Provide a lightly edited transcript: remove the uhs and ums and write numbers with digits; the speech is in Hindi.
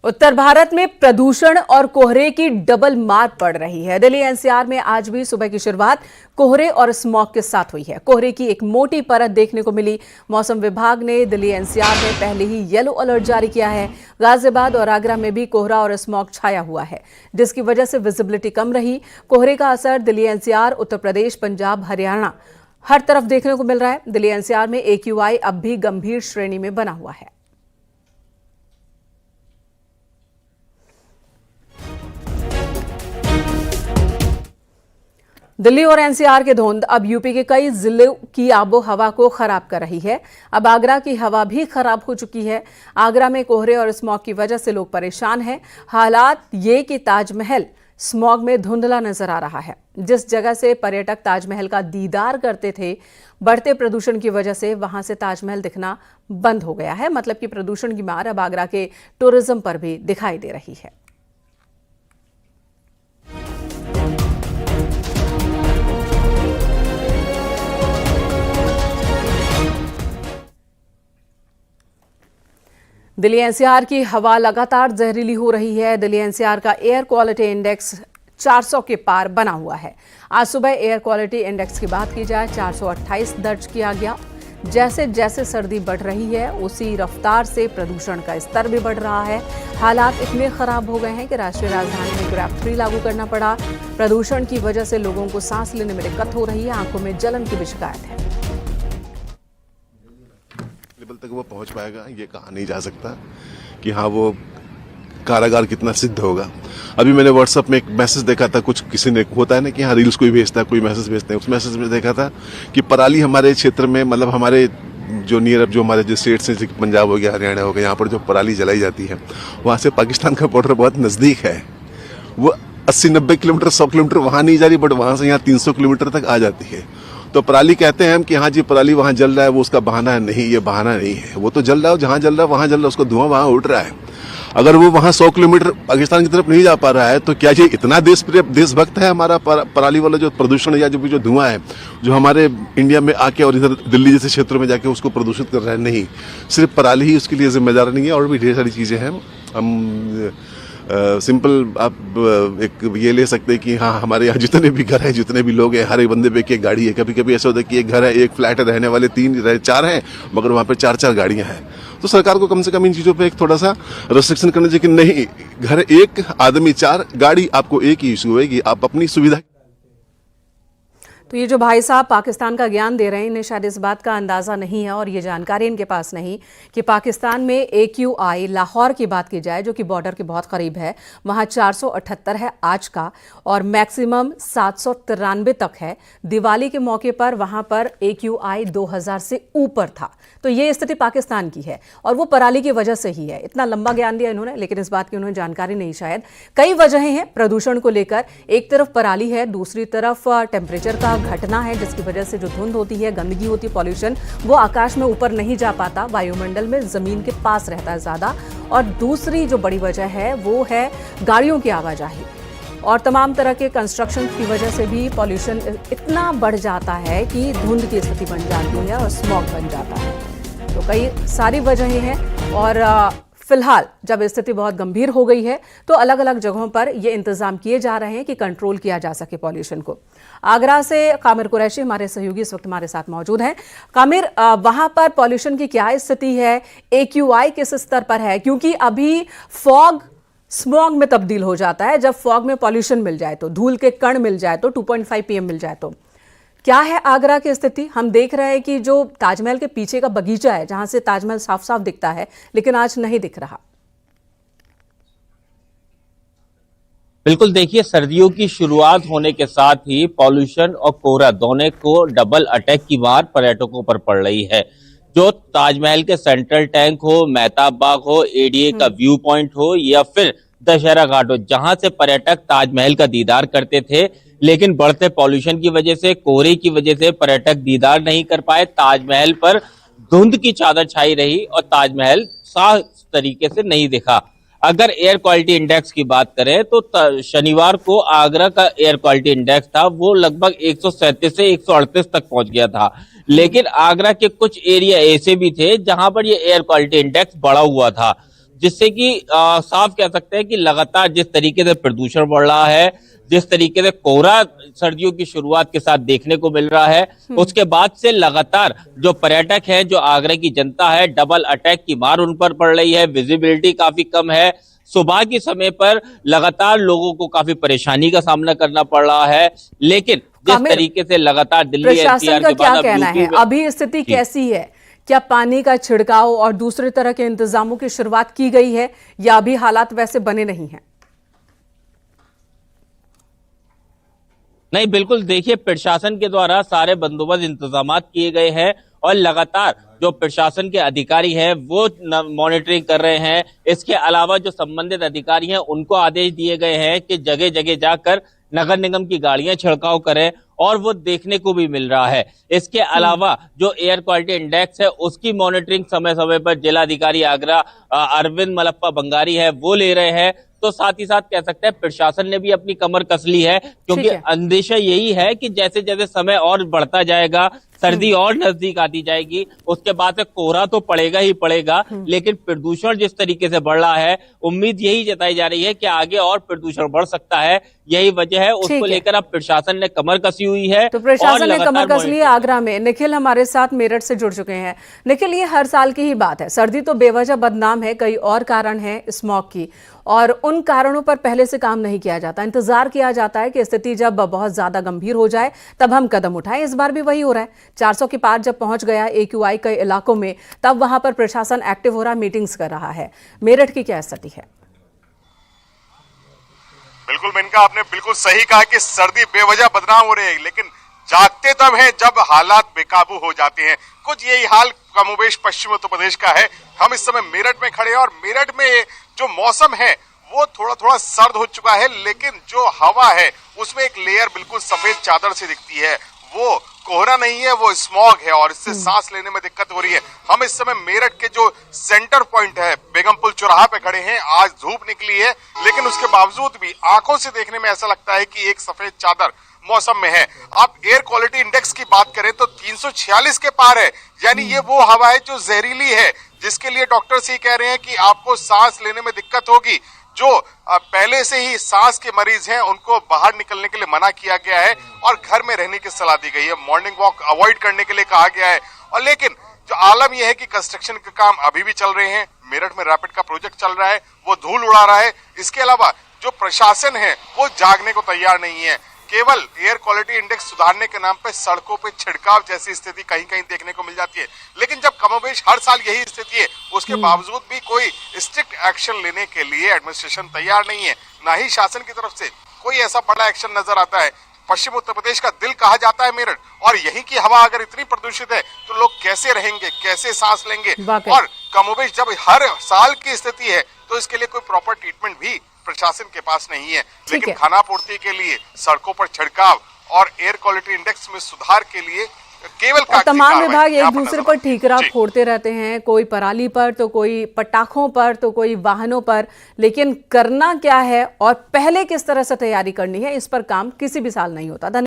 उत्तर भारत में प्रदूषण और कोहरे की डबल मार पड़ रही है। दिल्ली एनसीआर में आज भी सुबह की शुरुआत कोहरे और स्मॉग के साथ हुई है। कोहरे की एक मोटी परत देखने को मिली। मौसम विभाग ने दिल्ली एनसीआर में पहले ही येलो अलर्ट जारी किया है। गाजियाबाद और आगरा में भी कोहरा और स्मॉग छाया हुआ है, जिसकी वजह से विजिबिलिटी कम रही। कोहरे का असर दिल्ली एनसीआर, उत्तर प्रदेश, पंजाब, हरियाणा हर तरफ देखने को मिल रहा है। दिल्ली एनसीआर में AQI अब भी गंभीर श्रेणी में बना हुआ है। दिल्ली और एनसीआर के धुंध अब यूपी के कई जिलों की आबो हवा को खराब कर रही है। अब आगरा की हवा भी खराब हो चुकी है। आगरा में कोहरे और स्मॉग की वजह से लोग परेशान हैं। हालात ये कि ताजमहल स्मॉग में धुंधला नजर आ रहा है। जिस जगह से पर्यटक ताजमहल का दीदार करते थे, बढ़ते प्रदूषण की वजह से वहां से ताजमहल दिखना बंद हो गया है। मतलब कि प्रदूषण की मार अब आगरा के टूरिज्म पर भी दिखाई दे रही है। दिल्ली एनसीआर की हवा लगातार जहरीली हो रही है। दिल्ली एनसीआर का एयर क्वालिटी इंडेक्स 400 के पार बना हुआ है। आज सुबह एयर क्वालिटी इंडेक्स की बात की जाए 428 दर्ज किया गया। जैसे जैसे सर्दी बढ़ रही है, उसी रफ्तार से प्रदूषण का स्तर भी बढ़ रहा है। हालात इतने खराब हो गए हैं कि राष्ट्रीय राजधानी में ग्रैब 3 लागू करना पड़ा। प्रदूषण की वजह से लोगों को सांस लेने में दिक्कत हो रही है। आंखों में जलन की भी शिकायत है। लेवल तक वो पहुंच पाएगा ये कहा नहीं जा सकता कि हाँ वो कारागार कितना सिद्ध होगा। अभी मैंने व्हाट्सएप में एक मैसेज देखा था, कुछ किसी ने होता है ना कि हाँ रील्स कोई भेजता है, कोई मैसेज भेजते हैं। उस मैसेज में देखा था कि पराली हमारे क्षेत्र में, मतलब हमारे जो नियर अब जो हमारे जो स्टेट्स हैं, पंजाब हो गया, हरियाणा हो गया, यहाँ पर जो पराली जलाई जाती है वहाँ से पाकिस्तान का बॉर्डर बहुत नजदीक है। वो 80-90 किलोमीटर 100 किलोमीटर वहाँ नहीं जा रही, बट वहाँ से यहाँ 300 किलोमीटर तक आ जाती है। तो पराली कहते हैं हम कि हाँ जी पराली वहां जल रहा है, वो उसका बहाना है। नहीं, ये बहाना नहीं है। वो तो जल रहा है, जहां जल रहा है वहां जल रहा है, उसका धुआं वहां उठ रहा है। अगर वो वहां 100 किलोमीटर पाकिस्तान की तरफ नहीं जा पा रहा है तो क्या ये इतना देशभक्त है हमारा पराली वाला जो प्रदूषण या जो धुआं है जो हमारे इंडिया में आके और इधर दिल्ली जैसे क्षेत्रों में जाके उसको प्रदूषित कर रहा है? नहीं, सिर्फ पराली ही उसके लिए जिम्मेदार नहीं है, और भी ढेर सारी चीजें हैं। हम सिंपल आप एक ये ले सकते हैं कि हाँ हमारे यहाँ जितने भी घर हैं, जितने भी लोग हैं, हर एक बंदे पे एक गाड़ी है। कभी कभी ऐसा होता है कि एक घर है, एक फ्लैट है, रहने वाले 4 हैं, मगर वहाँ पे 4 गाड़ियाँ हैं। तो सरकार को कम से कम इन चीज़ों पे एक थोड़ा सा रेस्ट्रिक्शन करना चाहिए कि नहीं, घर एक आदमी 4 गाड़ी, आपको एक ही इशू होगी, आप अपनी सुविधा। तो ये जो भाई साहब पाकिस्तान का ज्ञान दे रहे हैं, इन्हें शायद इस बात का अंदाज़ा नहीं है और ये जानकारी इनके पास नहीं कि पाकिस्तान में AQI, लाहौर की बात की जाए जो कि बॉर्डर के बहुत करीब है, वहाँ 478 है आज का, और मैक्सिमम 793 तक है। दिवाली के मौके पर वहाँ पर AQI 2000 से ऊपर था। तो ये स्थिति पाकिस्तान की है और वो पराली की वजह से ही है। इतना लंबा ज्ञान दिया इन्होंने, लेकिन इस बात की उन्होंने जानकारी नहीं। शायद कई वजहें हैं प्रदूषण को लेकर। एक तरफ पराली है, दूसरी तरफ टेम्परेचर का घटना है जिसकी वजह से जो धुंध होती है, गंदगी होती है, पॉल्यूशन, वो आकाश में ऊपर नहीं जा पाता, वायुमंडल में जमीन के पास रहता है ज्यादा। और दूसरी जो बड़ी वजह है वो है गाड़ियों की आवाजाही और तमाम तरह के कंस्ट्रक्शन की वजह से भी पॉल्यूशन इतना बढ़ जाता है कि धुंध की स्थिति बन जाती है और स्मॉग बन जाता है। तो कई सारी वजहें हैं और फिलहाल जब स्थिति बहुत गंभीर हो गई है तो अलग अलग जगहों पर ये इंतजाम किए जा रहे हैं कि कंट्रोल किया जा सके पॉल्यूशन को। आगरा से कामिर कुरैशी हमारे सहयोगी इस वक्त हमारे साथ मौजूद हैं। कामिर, वहां पर पॉल्यूशन की क्या स्थिति है? AQI किस स्तर पर है? क्योंकि अभी फॉग स्मॉग में तब्दील हो जाता है। जब फॉग में पॉल्यूशन मिल जाए तो, धूल के कण मिल जाए तो, 2.5 PM मिल जाए तो क्या है आगरा की स्थिति? हम देख रहे हैं कि जो ताजमहल के पीछे का बगीचा है जहां से ताजमहल साफ साफ दिखता है, लेकिन आज नहीं दिख रहा। बिल्कुल, देखिए सर्दियों की शुरुआत होने के साथ ही पॉल्यूशन और कोहरा दोनों को डबल अटैक की मार पर्यटकों पर पड़ रही है। जो ताजमहल के सेंट्रल टैंक हो, मेहताब बाग हो, ADA का व्यू पॉइंट हो या फिर दशहरा घाट हो, जहां से पर्यटक ताजमहल का दीदार करते थे, लेकिन बढ़ते पॉल्यूशन की वजह से, कोहरे की वजह से पर्यटक दीदार नहीं कर पाए। ताजमहल पर धुंध की चादर छाई रही और ताजमहल साफ तरीके से नहीं दिखा। अगर एयर क्वालिटी इंडेक्स की बात करें तो शनिवार को आगरा का एयर क्वालिटी इंडेक्स था वो लगभग 137 से 138 तक पहुंच गया था। लेकिन आगरा के कुछ एरिया ऐसे भी थे जहां पर ये एयर क्वालिटी इंडेक्स बढ़ा हुआ था। जिससे कि साफ कह सकते हैं कि लगातार जिस तरीके से प्रदूषण बढ़ रहा है, जिस तरीके से कोहरा सर्दियों की शुरुआत के साथ देखने को मिल रहा है, उसके बाद से लगातार जो पर्यटक है, जो आगरा की जनता है, डबल अटैक की मार उन पर पड़ रही है। विजिबिलिटी काफी कम है। सुबह के समय पर लगातार लोगों को काफी परेशानी का सामना करना पड़ रहा है। लेकिन जिस कामिल, तरीके से लगातार दिल्ली प्रशासन एनसीआर का के क्या बाद अब कहना है? यूपी अभी स्थिति कैसी है? क्या पानी का छिड़काव और दूसरे तरह के इंतजामों की शुरुआत की गई है या अभी हालात वैसे बने नहीं हैं? नहीं, बिल्कुल देखिए, प्रशासन के द्वारा सारे बंदोबस्त इंतजाम किए गए हैं और लगातार जो प्रशासन के अधिकारी हैं वो मॉनिटरिंग कर रहे हैं। इसके अलावा जो संबंधित अधिकारी हैं उनको आदेश दिए गए हैं कि जगह जगह जाकर नगर निगम की गाड़ियां छिड़काव करें और वो देखने को भी मिल रहा है। इसके अलावा जो एयर क्वालिटी इंडेक्स है उसकी मॉनिटरिंग समय समय पर जिलाधिकारी आगरा अरविंद मलप्पा बंगारी है वो ले रहे हैं। तो साथ ही साथ कह सकते हैं प्रशासन ने भी अपनी कमर कस ली है, क्योंकि अंदेशा यही है कि जैसे जैसे समय और बढ़ता जाएगा, सर्दी और नजदीक आती जाएगी, उसके बाद से कोहरा तो पड़ेगा ही पड़ेगा, लेकिन प्रदूषण जिस तरीके से बढ़ रहा है, उम्मीद यही जताई जा रही है कि आगे और प्रदूषण बढ़ सकता है। यही वजह है, उसको लेकर अब प्रशासन ने कमर कसी हुई है। तो प्रशासन ने कमर कस ली है आगरा में। निखिल हमारे साथ मेरठ से जुड़ चुके हैं। निखिल, ये हर साल की ही बात है, सर्दी तो बेवजह बदनाम है, कई और कारण है स्मॉग की, और उन कारणों पर पहले से काम नहीं किया जाता, इंतजार किया जाता है कि स्थिति जब बहुत ज्यादा गंभीर हो जाए तब हम कदम उठाएं। इस बार भी वही हो रहा है। 400 के पार जब पहुंच गया AQI के इलाकों में, तब वहां पर प्रशासन एक्टिव हो रहा, मीटिंग्स कर रहा है। मेरठ की क्या स्थिति है? बिल्कुल मेनका, आपने बिल्कुल सही कहा कि सर्दी बेवजह बदनाम हो रही है, लेकिन जागते तब है जब हालात बेकाबू हो जाते हैं। कुछ यही हाल कमोबेश पश्चिम उत्तर प्रदेश का है। हम इस समय मेरठ में खड़े हैं और मेरठ में जो मौसम है वो थोड़ा थोड़ा सर्द हो चुका है, लेकिन जो हवा है उसमें एक लेयर बिल्कुल सफेद चादर से दिखती है। वो कोहरा नहीं है, वो स्मॉग है और इससे सांस लेने में दिक्कत हो रही है। हम इस समय मेरठ के जो सेंटर पॉइंट है बेगमपुल चौराहा पे खड़े हैं। आज धूप निकली है, लेकिन उसके बावजूद भी आंखों से देखने में ऐसा लगता है कि एक सफेद चादर मौसम में है। आप एयर क्वालिटी इंडेक्स की बात करें तो 346 के पार है, यानी ये वो हवा है जो जहरीली है, जिसके लिए डॉक्टर्स ही कह रहे हैं कि आपको सांस लेने में दिक्कत होगी। जो पहले से ही सांस के मरीज हैं उनको बाहर निकलने के लिए मना किया गया है और घर में रहने की सलाह दी गई है। मॉर्निंग वॉक अवॉइड करने के लिए कहा गया है। और लेकिन जो आलम यह है कि कंस्ट्रक्शन के काम अभी भी चल रहे हैं। मेरठ में रैपिड का प्रोजेक्ट चल रहा है, वो धूल उड़ा रहा है। इसके अलावा जो प्रशासन है वो जागने को तैयार नहीं है। केवल एयर क्वालिटी इंडेक्स सुधारने के नाम पे सड़कों पे छिड़काव जैसी स्थिति कहीं कहीं देखने को मिल जाती है। लेकिन जब कमोबेश हर साल यही स्थिति है, उसके बावजूद भी कोई स्ट्रिक्ट एक्शन लेने के लिए एडमिनिस्ट्रेशन तैयार नहीं है, ना ही शासन की तरफ से कोई ऐसा बड़ा एक्शन नजर आता है। पश्चिम उत्तर प्रदेश का दिल कहा जाता है मेरठ, और यहीं की हवा अगर इतनी प्रदूषित है तो लोग कैसे रहेंगे, कैसे सांस लेंगे। और कमोबेश जब हर साल की स्थिति है तो इसके लिए कोई प्रॉपर ट्रीटमेंट भी प्रशासन के पास नहीं है। लेकिन खानापूर्ति के लिए सड़कों पर छिड़काव और एयर क्वालिटी इंडेक्स में सुधार के लिए केवल तमाम विभाग एक दूसरे पर ठीकरा फोड़ते रहते हैं, कोई पराली पर तो कोई पटाखों पर तो कोई वाहनों पर, लेकिन करना क्या है और पहले किस तरह से तैयारी करनी है, इस पर काम किसी भी साल नहीं होता।